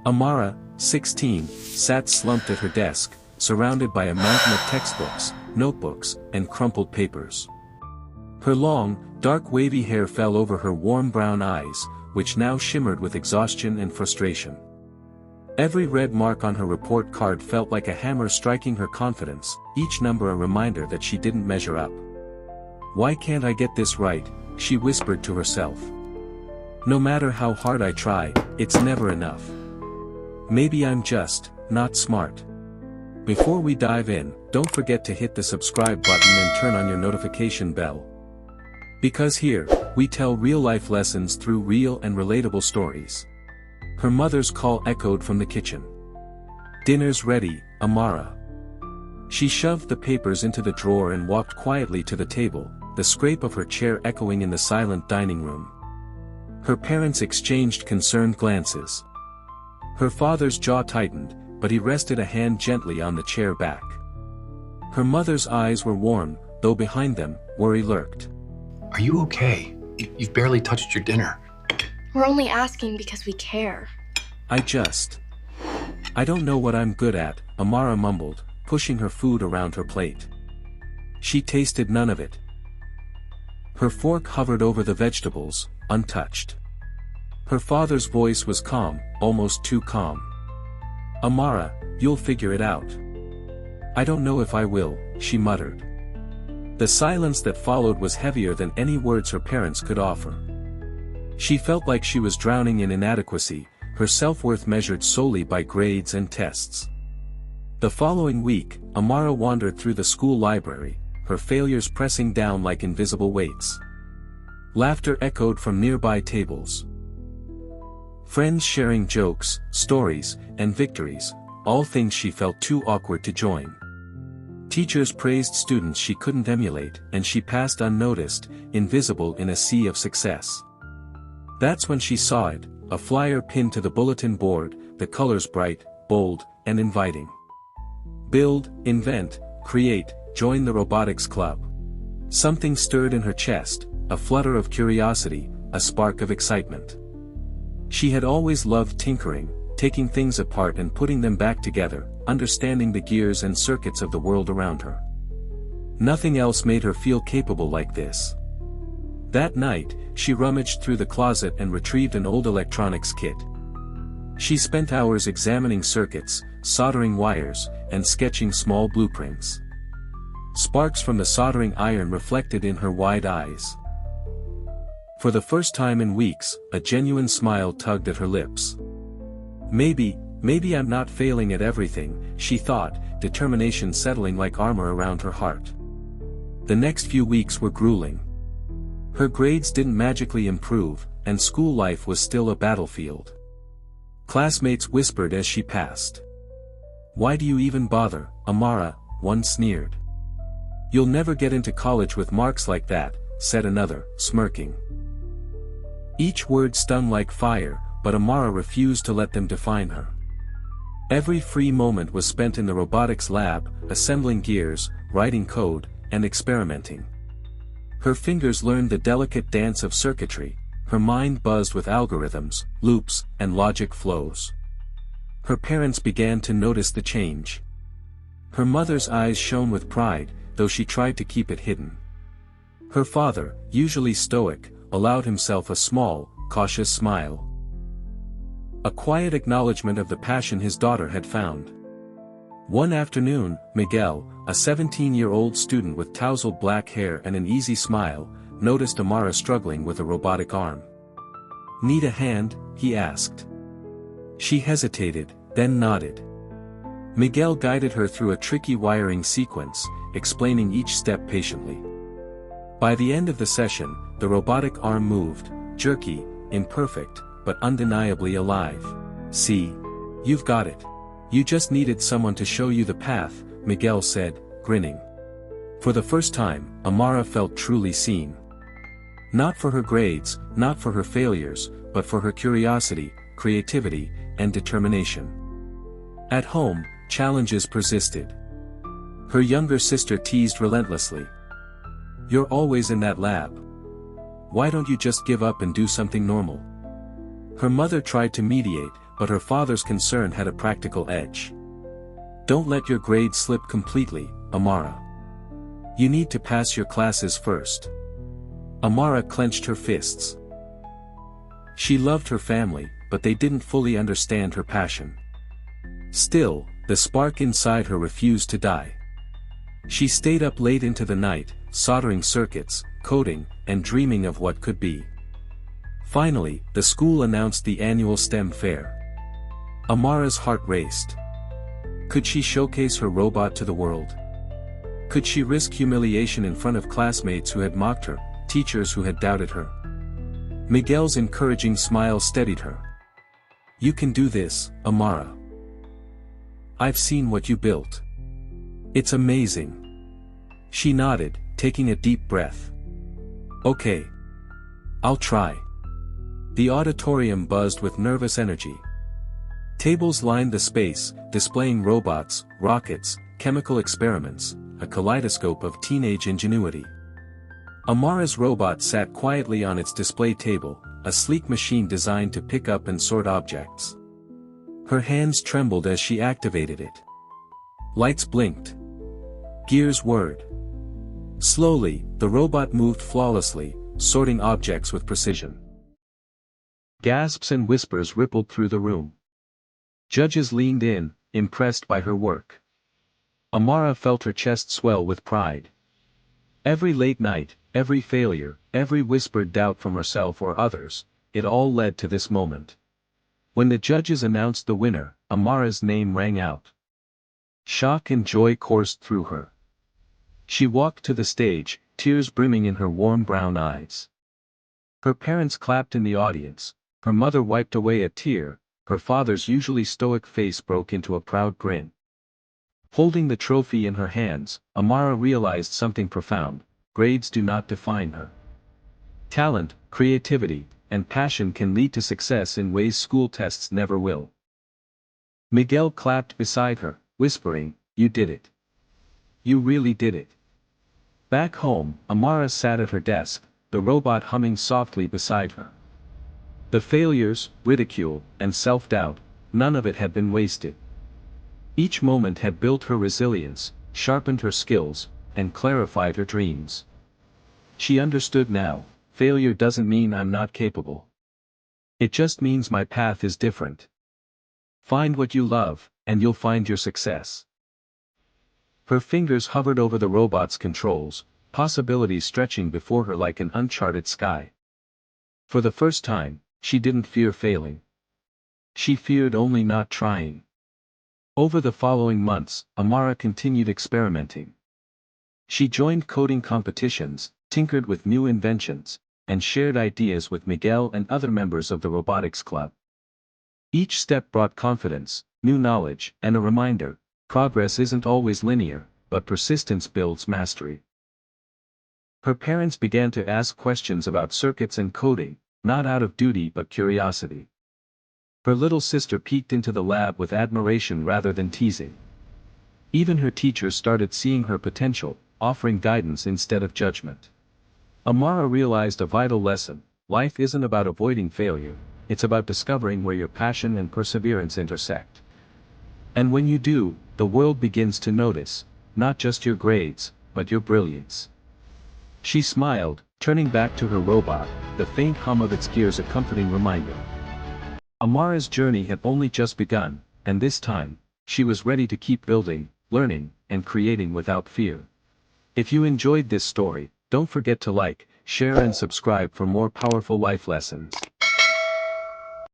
Amara, 16, sat slumped at her desk, surrounded by a mountain of textbooks, notebooks, and crumpled papers. Her long, dark wavy hair fell over her warm brown eyes, which now shimmered with exhaustion and frustration. Every red mark on her report card felt like a hammer striking her confidence, each number a reminder that she didn't measure up. "Why can't I get this right?" she whispered to herself. "No matter how hard I try, it's never enough. Maybe I'm just not smart." Before we dive in, don't forget to hit the subscribe button and turn on your notification bell. Because here, we tell real-life lessons through real and relatable stories. Her mother's call echoed from the kitchen. "Dinner's ready, Amara." She shoved the papers into the drawer and walked quietly to the table, the scrape of her chair echoing in the silent dining room. Her parents exchanged concerned glances. Her father's jaw tightened, but he rested a hand gently on the chair back. Her mother's eyes were warm, though behind them, worry lurked. "Are you okay? You've barely touched your dinner." We're only asking because we care. I don't know what I'm good at," Amara mumbled, pushing her food around her plate. She tasted none of it. Her fork hovered over the vegetables, untouched. Her father's voice was calm, almost too calm. "Amara, you'll figure it out." "I don't know if I will," she muttered. The silence that followed was heavier than any words her parents could offer. She felt like she was drowning in inadequacy, her self-worth measured solely by grades and tests. The following week, Amara wandered through the school library, her failures pressing down like invisible weights. Laughter echoed from nearby tables. Friends sharing jokes, stories, and victories, all things she felt too awkward to join. Teachers praised students she couldn't emulate, and she passed unnoticed, invisible in a sea of success. That's when she saw it, a flyer pinned to the bulletin board, the colors bright, bold, and inviting. "Build, invent, create, join the Robotics Club." Something stirred in her chest, a flutter of curiosity, a spark of excitement. She had always loved tinkering, taking things apart and putting them back together, understanding the gears and circuits of the world around her. Nothing else made her feel capable like this. That night, she rummaged through the closet and retrieved an old electronics kit. She spent hours examining circuits, soldering wires, and sketching small blueprints. Sparks from the soldering iron reflected in her wide eyes. For the first time in weeks, a genuine smile tugged at her lips. Maybe I'm not failing at everything," she thought, determination settling like armor around her heart. The next few weeks were grueling. Her grades didn't magically improve, and school life was still a battlefield. Classmates whispered as she passed. "Why do you even bother, Amara?" one sneered. "You'll never get into college with marks like that," said another, smirking. Each word stung like fire, but Amara refused to let them define her. Every free moment was spent in the robotics lab, assembling gears, writing code, and experimenting. Her fingers learned the delicate dance of circuitry, her mind buzzed with algorithms, loops, and logic flows. Her parents began to notice the change. Her mother's eyes shone with pride, though she tried to keep it hidden. Her father, usually stoic, allowed himself a small, cautious smile. A quiet acknowledgement of the passion his daughter had found. One afternoon, Miguel, a 17-year-old student with tousled black hair and an easy smile, noticed Amara struggling with a robotic arm. "Need a hand?" he asked. She hesitated, then nodded. Miguel guided her through a tricky wiring sequence, explaining each step patiently. By the end of the session, the robotic arm moved, jerky, imperfect, but undeniably alive. "See? You've got it. You just needed someone to show you the path," Miguel said, grinning. For the first time, Amara felt truly seen. Not for her grades, not for her failures, but for her curiosity, creativity, and determination. At home, challenges persisted. Her younger sister teased relentlessly. "You're always in that lab. Why don't you just give up and do something normal?" Her mother tried to mediate, but her father's concern had a practical edge. Don't let your grades slip completely, Amara. You need to pass your classes first. Amara clenched her fists. She loved her family, but they didn't fully understand her passion. Still, the spark inside her refused to die. She stayed up late into the night, soldering circuits, coding, and dreaming of what could be. Finally, the school announced the annual STEM fair. Amara's heart raced. Could she showcase her robot to the world? Could she risk humiliation in front of classmates who had mocked her, teachers who had doubted her? Miguel's encouraging smile steadied her. You can do this, Amara. I've seen what you built. It's amazing. She nodded, taking a deep breath. Okay. I'll try. The auditorium buzzed with nervous energy. Tables lined the space, displaying robots, rockets, chemical experiments, a kaleidoscope of teenage ingenuity. Amara's robot sat quietly on its display table, a sleek machine designed to pick up and sort objects. Her hands trembled as she activated it. Lights blinked. Gears whirred. Slowly, the robot moved flawlessly, sorting objects with precision. Gasps and whispers rippled through the room. Judges leaned in, impressed by her work. Amara felt her chest swell with pride. Every late night, every failure, every whispered doubt from herself or others, it all led to this moment. When the judges announced the winner, Amara's name rang out. Shock and joy coursed through her. She walked to the stage, tears brimming in her warm brown eyes. Her parents clapped in the audience, her mother wiped away a tear, her father's usually stoic face broke into a proud grin. Holding the trophy in her hands, Amara realized something profound: grades do not define her. Talent, creativity, and passion can lead to success in ways school tests never will. Miguel clapped beside her, whispering, "You did it. You really did it." Back home, Amara sat at her desk, the robot humming softly beside her. The failures, ridicule, and self-doubt, none of it had been wasted. Each moment had built her resilience, sharpened her skills, and clarified her dreams. She understood now: failure doesn't mean I'm not capable. It just means my path is different. Find what you love, and you'll find your success. Her fingers hovered over the robot's controls, possibilities stretching before her like an uncharted sky. For the first time, she didn't fear failing. She feared only not trying. Over the following months, Amara continued experimenting. She joined coding competitions, tinkered with new inventions, and shared ideas with Miguel and other members of the Robotics Club. Each step brought confidence, new knowledge, and a reminder: progress isn't always linear, but persistence builds mastery. Her parents began to ask questions about circuits and coding, not out of duty but curiosity. Her little sister peeked into the lab with admiration rather than teasing. Even her teachers started seeing her potential, offering guidance instead of judgment. Amara realized a vital lesson: life isn't about avoiding failure, it's about discovering where your passion and perseverance intersect. And when you do, the world begins to notice, not just your grades, but your brilliance. She smiled, turning back to her robot, the faint hum of its gears a comforting reminder. Amara's journey had only just begun, and this time, she was ready to keep building, learning, and creating without fear. If you enjoyed this story, don't forget to like, share and subscribe for more powerful life lessons.